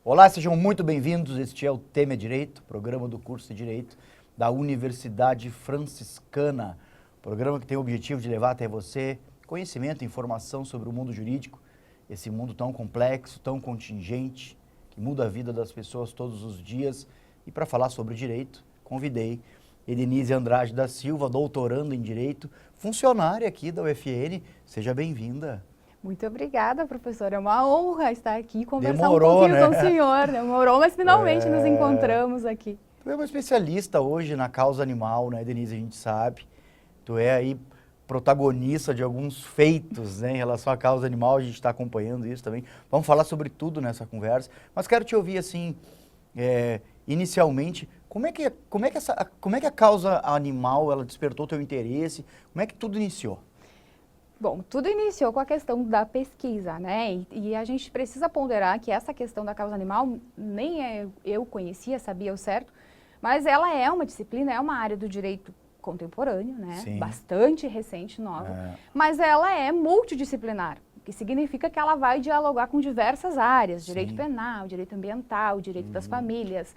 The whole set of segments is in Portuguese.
Olá, sejam muito bem-vindos. Este é o Tema é Direito, programa do curso de Direito da Universidade Franciscana. Programa que tem o objetivo de levar até você conhecimento e informação sobre o mundo jurídico, esse mundo tão complexo, tão contingente, que muda a vida das pessoas todos os dias. E para falar sobre direito, convidei Edenise Andrade da Silva, doutoranda em Direito, funcionária aqui da UFN. Seja bem-vinda. Muito obrigada, professor. É uma honra estar aqui e conversar Demorou, um pouquinho né? com o senhor. Demorou, mas finalmente nos encontramos aqui. Tu é uma especialista hoje na causa animal, né, Denise? A gente sabe. Tu é aí protagonista de alguns feitos, né, em relação à causa animal. A gente está acompanhando isso também. Vamos falar sobre tudo nessa conversa. Mas quero te ouvir assim, inicialmente, como é que a causa animal ela despertou teu interesse? Como é que tudo iniciou? Bom, tudo iniciou com a questão da pesquisa, né? E a gente precisa ponderar que essa questão da causa animal nem eu conhecia, sabia o certo, mas ela é uma disciplina, é uma área do direito contemporâneo, né? Sim. Bastante recente, nova, mas ela é multidisciplinar, o que significa que ela vai dialogar com diversas áreas, direito Sim. penal, direito ambiental, direito das famílias,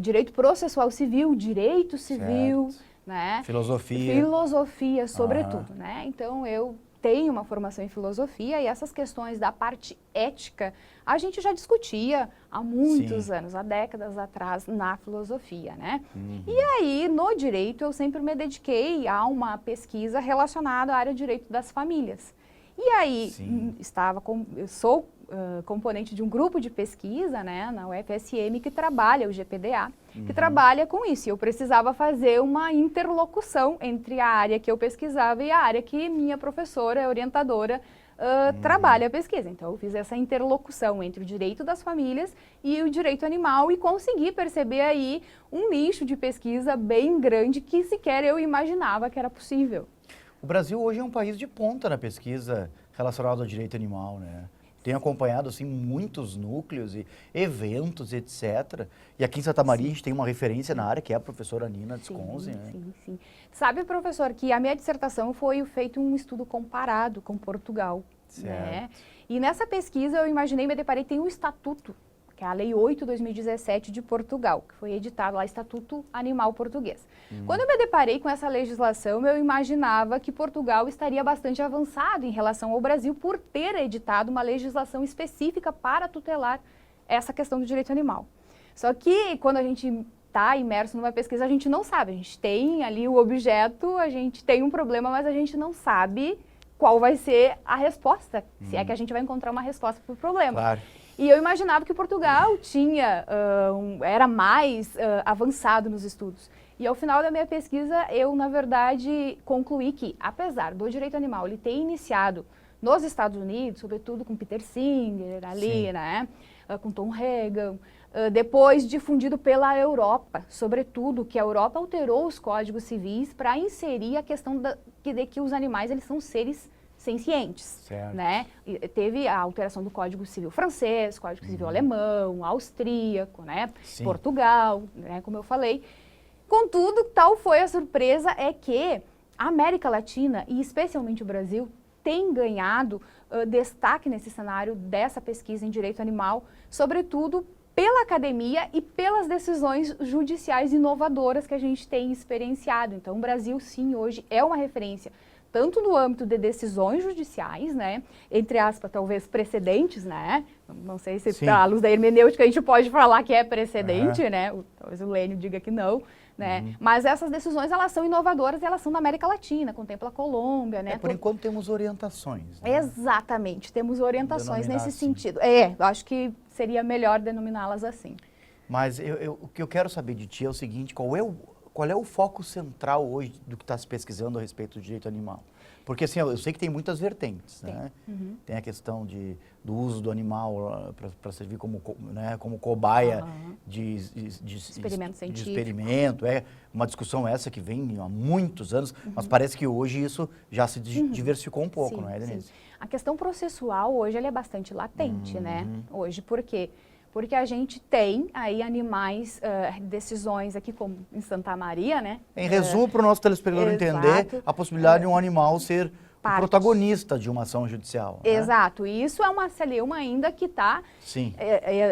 direito processual civil, direito civil, né? Filosofia. Filosofia, sobretudo, né? Então, eu tenho uma formação em filosofia e essas questões da parte ética a gente já discutia há muitos anos, há décadas atrás, na filosofia, né? E aí, no direito, eu sempre me dediquei a uma pesquisa relacionada à área de direito das famílias. E aí, eu sou componente de um grupo de pesquisa, né, na UFSM, que trabalha, o GPDA, que trabalha com isso. E eu precisava fazer uma interlocução entre a área que eu pesquisava e a área que minha professora, orientadora, trabalha a pesquisa. Então, eu fiz essa interlocução entre o direito das famílias e o direito animal e consegui perceber aí um nicho de pesquisa bem grande que sequer eu imaginava que era possível. O Brasil hoje é um país de ponta na pesquisa relacionada ao direito animal, né? Tenho acompanhado assim muitos núcleos e eventos, etc. E aqui em Santa Maria a gente tem uma referência na área que é a professora Nina Desconze, né? Sim. Sabe, professor, que a minha dissertação foi feito um estudo comparado com Portugal, né? E nessa pesquisa eu imaginei, me deparei, tem um estatuto, que é a Lei 8/2017 de Portugal, que foi editado lá, Estatuto Animal Português. Quando eu me deparei com essa legislação, eu imaginava que Portugal estaria bastante avançado em relação ao Brasil por ter editado uma legislação específica para tutelar essa questão do direito animal. Só que quando a gente está imerso numa pesquisa, a gente não sabe. A gente tem ali o objeto, a gente tem um problema, mas a gente não sabe qual vai ser a resposta, se é que a gente vai encontrar uma resposta para o problema. Claro. E eu imaginava que Portugal era mais avançado nos estudos. E ao final da minha pesquisa, eu, na verdade, concluí que, apesar do direito animal ele ter iniciado nos Estados Unidos, sobretudo com Peter Singer, ali, né, com Tom Regan, depois difundido pela Europa, sobretudo, que a Europa alterou os códigos civis para inserir a questão de que os animais eles são seres sencientes, né? E teve a alteração do Código Civil francês, Código Civil alemão, austríaco, né? Portugal, né? Como eu falei. Contudo, tal foi a surpresa é que a América Latina, e especialmente o Brasil, tem ganhado destaque nesse cenário dessa pesquisa em direito animal, sobretudo pela academia e pelas decisões judiciais inovadoras que a gente tem experienciado. Então, o Brasil, sim, hoje é uma referência, tanto no âmbito de decisões judiciais, né, entre aspas, talvez precedentes, né, não sei se à luz da hermenêutica a gente pode falar que é precedente, né, talvez o Lênio diga que não, né, mas essas decisões, elas são inovadoras e elas são da América Latina, contempla a Colômbia, né. Por enquanto temos orientações, né? Exatamente, temos orientações nesse sentido. Eu acho que seria melhor denominá-las assim. Mas o que eu quero saber de ti é o seguinte, qual é o foco central hoje do que está se pesquisando a respeito do direito animal? Porque assim, eu sei que tem muitas vertentes, né? Tem a questão do uso do animal para servir como cobaia de experimento científico. De experimento. É uma discussão essa que vem há muitos anos, mas parece que hoje isso já se diversificou um pouco, não é, Denise? Sim. A questão processual hoje ela é bastante latente, né? Hoje, por quê? Porque a gente tem aí animais, decisões aqui como em Santa Maria, né? Em resumo, para o nosso telespectador entender a possibilidade de um animal ser partes. Protagonista de uma ação judicial. Exato, e isso é uma celeuma ainda que está,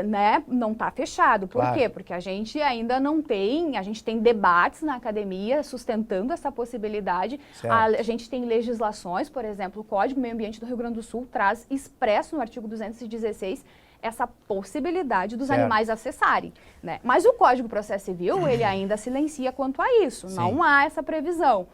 né, não está fechado. Por quê? Porque a gente ainda não tem, a gente tem debates na academia sustentando essa possibilidade. A gente tem legislações, por exemplo, o Código Meio Ambiente do Rio Grande do Sul traz expresso no artigo 216 essa possibilidade dos animais acessarem, né? Mas o Código de Processo Civil, ele ainda silencia quanto a isso, não há essa previsão.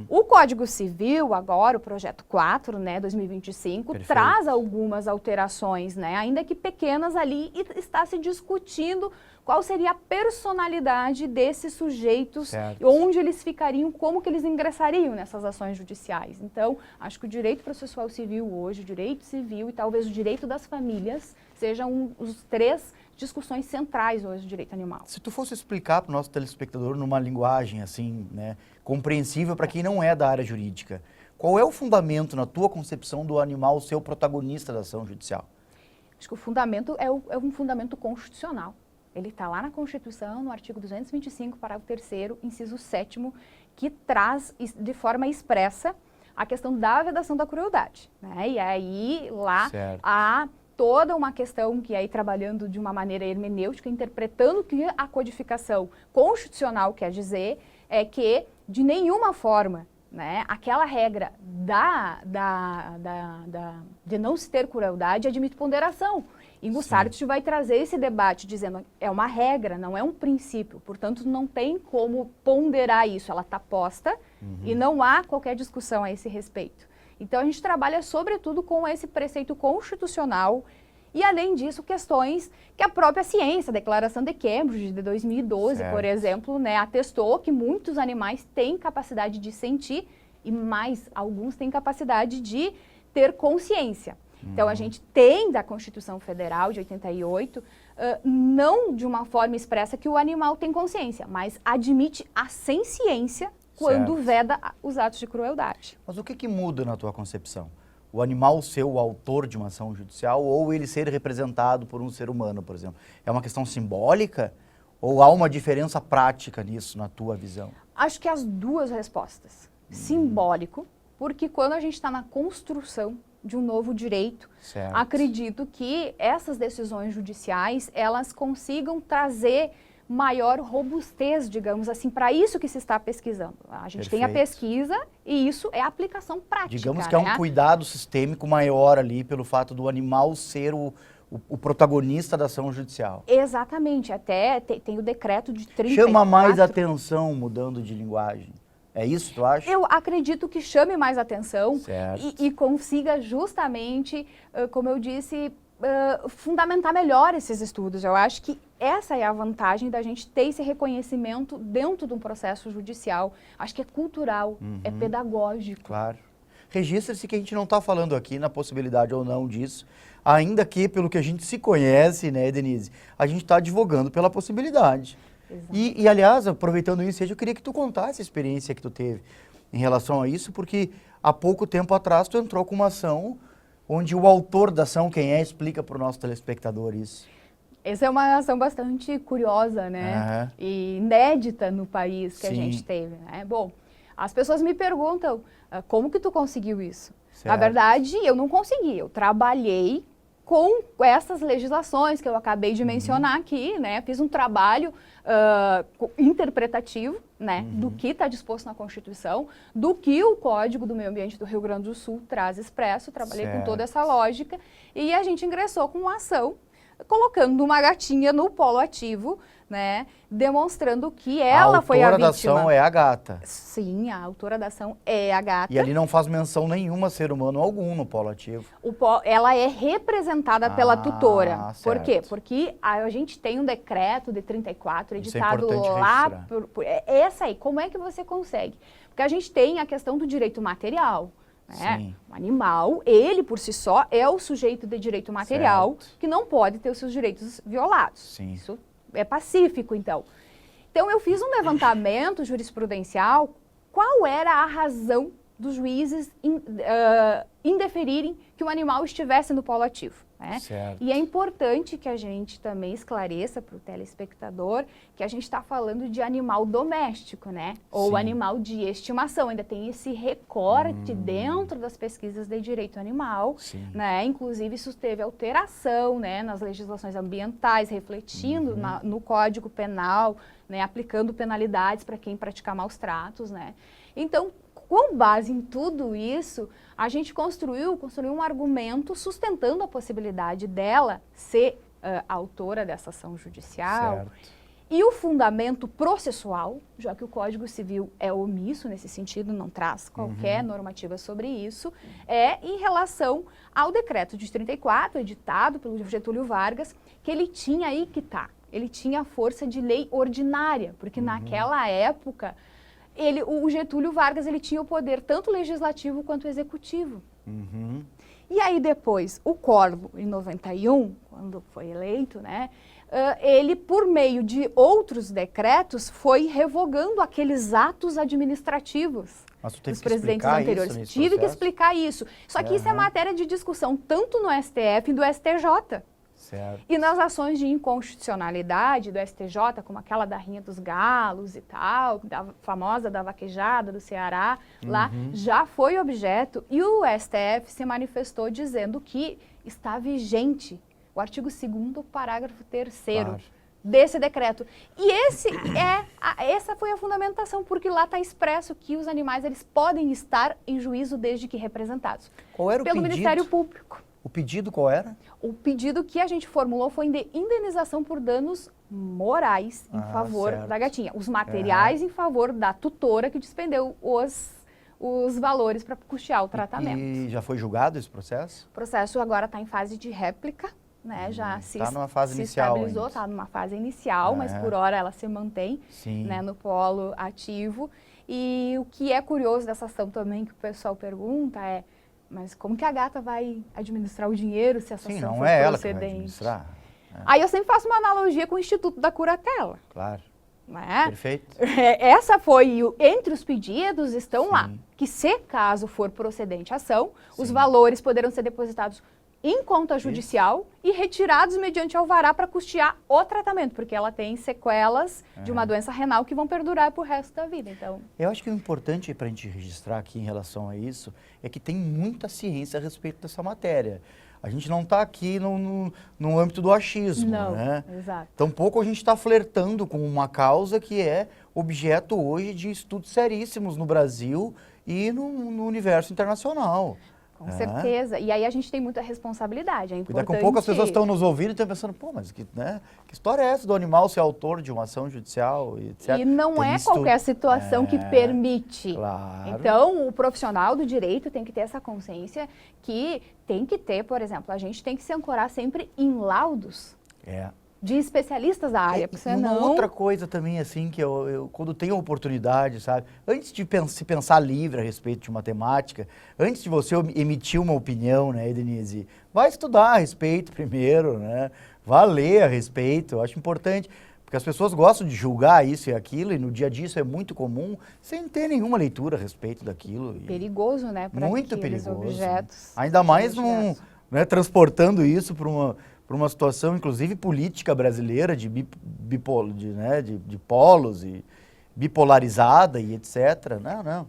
O Código Civil, agora, o projeto 4, né, 2025, traz algumas alterações, né, ainda que pequenas ali, e está se discutindo qual seria a personalidade desses sujeitos, onde eles ficariam, como que eles ingressariam nessas ações judiciais. Então, acho que o direito processual civil hoje, o direito civil e talvez o direito das famílias sejam os 3 discussões centrais hoje do direito animal. Se tu fosse explicar para o nosso telespectador numa linguagem assim, né, compreensível para quem não é da área jurídica, qual é o fundamento, na tua concepção, do animal ser o protagonista da ação judicial? Acho que o fundamento é um fundamento constitucional. Ele está lá na Constituição, no artigo 225, parágrafo 3º, inciso 7º, que traz de forma expressa a questão da vedação da crueldade, né? E aí lá há toda uma questão que aí trabalhando de uma maneira hermenêutica, interpretando o que a codificação constitucional quer dizer, é que de nenhuma forma, né, aquela regra de não se ter crueldade admite ponderação. E Gussart vai trazer esse debate dizendo é uma regra, não é um princípio, portanto não tem como ponderar isso, ela está posta e não há qualquer discussão a esse respeito. Então a gente trabalha sobretudo com esse preceito constitucional e além disso questões que a própria ciência, a Declaração de Cambridge de 2012, por exemplo, né, atestou que muitos animais têm capacidade de sentir e mais alguns têm capacidade de ter consciência. Então, a gente tem da Constituição Federal de 88, não de uma forma expressa que o animal tem consciência, mas admite a senciência quando veda os atos de crueldade. Mas o que muda na tua concepção? O animal ser o autor de uma ação judicial ou ele ser representado por um ser humano, por exemplo? É uma questão simbólica ou há uma diferença prática nisso, na tua visão? Acho que as duas respostas. Simbólico, porque quando a gente está na construção de um novo direito, acredito que essas decisões judiciais, elas consigam trazer maior robustez, digamos assim, para isso que se está pesquisando. A gente tem a pesquisa e isso é a aplicação prática. Digamos que é um cuidado sistêmico maior ali pelo fato do animal ser o protagonista da ação judicial. Exatamente, até tem o decreto de 34. Chama mais atenção, mudando de linguagem. É isso, tu acha? Eu acredito que chame mais atenção e consiga justamente, como eu disse, fundamentar melhor esses estudos. Eu acho que essa é a vantagem da gente ter esse reconhecimento dentro de um processo judicial. Acho que é cultural, é pedagógico. Claro. Registre-se que a gente não está falando aqui na possibilidade ou não disso, ainda que, pelo que a gente se conhece, né, Denise, a gente está advogando pela possibilidade. E, aliás, aproveitando isso, eu queria que tu contasse a experiência que tu teve em relação a isso, porque há pouco tempo atrás tu entrou com uma ação onde o autor da ação, quem é, explica para o nosso telespectador isso. Essa é uma ação bastante curiosa, né? E inédita no país que a gente teve, né? Bom, as pessoas me perguntam, como que tu conseguiu isso? Na verdade, eu não consegui, eu trabalhei com essas legislações que eu acabei de mencionar aqui, né? Fiz um trabalho interpretativo, né? Do que está disposto na Constituição, do que o Código do Meio Ambiente do Rio Grande do Sul traz expresso, trabalhei com toda essa lógica e a gente ingressou com uma ação colocando uma gatinha no polo ativo, né, demonstrando que ela foi a vítima. A autora da ação é a gata. Sim, a autora da ação é a gata. E ali não faz menção nenhuma a ser humano algum no polo ativo. Ela é representada pela tutora. Por quê? Porque a gente tem um decreto de 34 editado lá. Essa aí, como é que você consegue? Porque a gente tem a questão do direito material. O animal, ele por si só é o sujeito de direito material que não pode ter os seus direitos violados. Isso é pacífico, então. Então, eu fiz um levantamento jurisprudencial, qual era a razão dos juízes indeferirem que o animal estivesse no polo ativo. né? Certo. E é importante que a gente também esclareça para o telespectador que a gente está falando de animal doméstico, né? Ou Sim. animal de estimação. Ainda tem esse recorte dentro das pesquisas de direito animal, Sim. né? Inclusive, isso teve alteração, né, nas legislações ambientais, refletindo no Código Penal, né, aplicando penalidades para quem praticar maus tratos, né? Então, com base em tudo isso, a gente construiu um argumento sustentando a possibilidade dela ser autora dessa ação judicial. Certo. E o fundamento processual, já que o Código Civil é omisso nesse sentido, não traz qualquer normativa sobre isso, é em relação ao decreto de 34, editado pelo Getúlio Vargas, que ele tinha aí que tá. Ele tinha força de lei ordinária, porque naquela época o Getúlio Vargas ele tinha o poder tanto legislativo quanto executivo. E aí depois, o Corvo, em 91, quando foi eleito, né, ele, por meio de outros decretos, foi revogando aqueles atos administrativos Mas tu teve dos que presidentes explicar anteriores. isso nesse Tive que processo? explicar isso. Só que isso é matéria de discussão tanto no STF e do STJ. Certo. E nas ações de inconstitucionalidade do STJ, como aquela da Rinha dos Galos e tal, da famosa da vaquejada do Ceará, lá já foi objeto e o STF se manifestou dizendo que está vigente o artigo 2º, parágrafo 3º Claro. desse decreto. E essa foi a fundamentação, porque lá está expresso que os animais eles podem estar em juízo desde que representados Qual era o pelo pedido? Ministério Público. O pedido qual era? O pedido que a gente formulou foi de indenização por danos morais em favor certo. da gatinha. Os materiais em favor da tutora que despendeu os valores para custear o tratamento. E já foi julgado esse processo? O processo agora está em fase de réplica, né? Já Tá numa fase se inicial estabilizou, ainda. está numa fase inicial, mas por hora ela se mantém, Sim. né, no polo ativo. E o que é curioso dessa ação também, que o pessoal pergunta é, mas como que a gata vai administrar o dinheiro se essa Sim, ação não for é ela que vai procedente? administrar. Aí eu sempre faço uma analogia com o Instituto da Curatela, Claro. né? Perfeito. Essa foi, entre os pedidos estão lá, Sim. que se caso for procedente a ação, os Sim. valores poderão ser depositados em conta judicial e retirados mediante alvará para custear o tratamento, porque ela tem sequelas de uma doença renal que vão perdurar pro resto da vida. Então, Eu acho que o importante para a gente registrar aqui em relação a isso é que tem muita ciência a respeito dessa matéria. A gente não está aqui no âmbito do achismo, não, né? exato. Tampouco a gente está flertando com uma causa que é objeto hoje de estudos seríssimos no Brasil e no universo internacional. Com certeza. E aí a gente tem muita responsabilidade. É E importante. daqui a pouco as pessoas estão nos ouvindo e estão pensando, pô, mas que história é essa do animal ser autor de uma ação judicial e etc. E não Tem é isso qualquer tudo. situação que permite. Claro. Então, o profissional do direito tem que ter essa consciência que tem que ter, por exemplo, a gente tem que se ancorar sempre em laudos de especialistas da área, porque Uma senão... outra coisa também, assim, que eu quando tenho a oportunidade, sabe? Antes de se pensar livre a respeito de uma temática, antes de você emitir uma opinião, né, Denise? Vai estudar a respeito primeiro, né? Vá ler a respeito, eu acho importante. Porque as pessoas gostam de julgar isso e aquilo, e no dia a dia isso é muito comum, sem ter nenhuma leitura a respeito daquilo. Perigoso, né? Para Muito aqueles perigoso. objetos. Ainda mais né, transportando isso para uma situação, inclusive política brasileira, de polos e bipolarizada e etc. Não.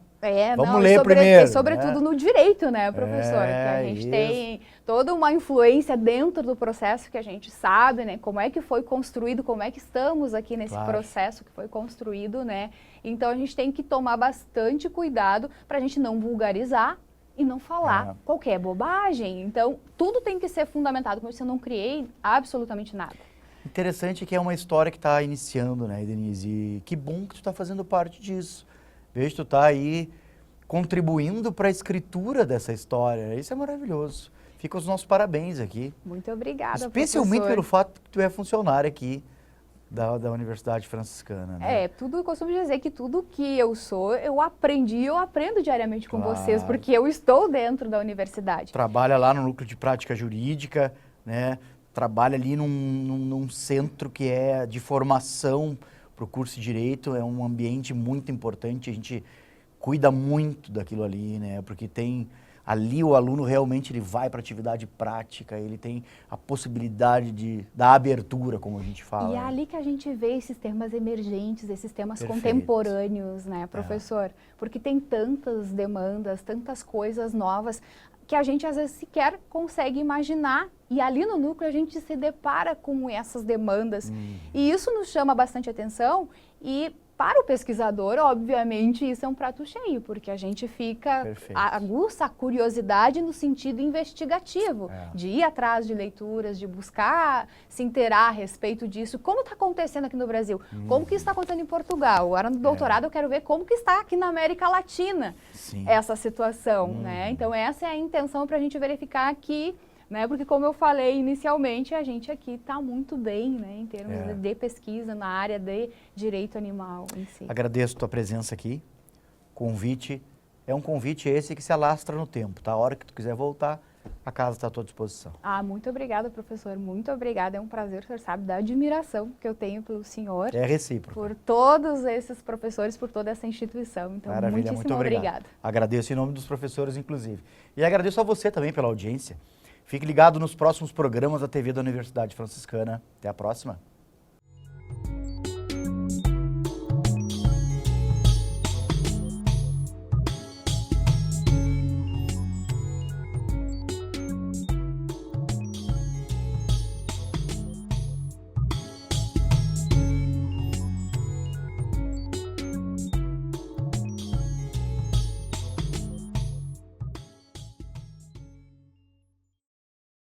Vamos ler primeiro. E sobretudo no direito, né, professora? Que a gente tem toda uma influência dentro do processo que a gente sabe, né? Como é que foi construído, como é que estamos aqui nesse processo que foi construído, né? Então a gente tem que tomar bastante cuidado para a gente não vulgarizar e não falar qualquer bobagem. Então, tudo tem que ser fundamentado. Como eu não criei absolutamente nada. Interessante que é uma história que está iniciando, né, Denise? E que bom que tu está fazendo parte disso. Vejo que tu está aí contribuindo para a escritura dessa história. Isso é maravilhoso. Fica os nossos parabéns aqui. Muito obrigada, especialmente professor. pelo fato que tu é funcionária aqui da Universidade Franciscana, né? Eu costumo dizer que tudo que eu sou, eu aprendi e eu aprendo diariamente com vocês, porque eu estou dentro da universidade. Trabalha lá no núcleo de prática jurídica, né? Trabalha ali num centro que é de formação para o curso de Direito, é um ambiente muito importante, a gente cuida muito daquilo ali, né? Porque tem Ali o aluno realmente ele vai para a atividade prática, ele tem a possibilidade da abertura, como a gente fala. E é ali que a gente vê esses temas emergentes, esses temas Perfeito. contemporâneos, né, professor? Porque tem tantas demandas, tantas coisas novas que a gente às vezes sequer consegue imaginar. E ali no núcleo a gente se depara com essas demandas. E isso nos chama bastante atenção e para o pesquisador, obviamente, isso é um prato cheio, porque a gente fica, aguça a curiosidade no sentido investigativo, de ir atrás de leituras, de buscar se inteirar a respeito disso. Como está acontecendo aqui no Brasil? Como que isso está acontecendo em Portugal? Agora no doutorado eu quero ver como que está aqui na América Latina essa situação, né? Então essa é a intenção para a gente verificar que, né, porque como eu falei inicialmente, a gente aqui está muito bem, né, em termos de pesquisa na área de direito animal em si. Agradeço a tua presença aqui, convite, é um convite esse que se alastra no tempo, tá? A hora que tu quiser voltar, a casa está à tua disposição. Muito obrigada, professor, muito obrigada, é um prazer, o senhor sabe da admiração que eu tenho pelo senhor. É recíproco. Por todos esses professores, por toda essa instituição, então Maravilha, muitíssimo muito obrigado. Agradeço em nome dos professores, inclusive. E agradeço a você também pela audiência. Fique ligado nos próximos programas da TV da Universidade Franciscana. Até a próxima.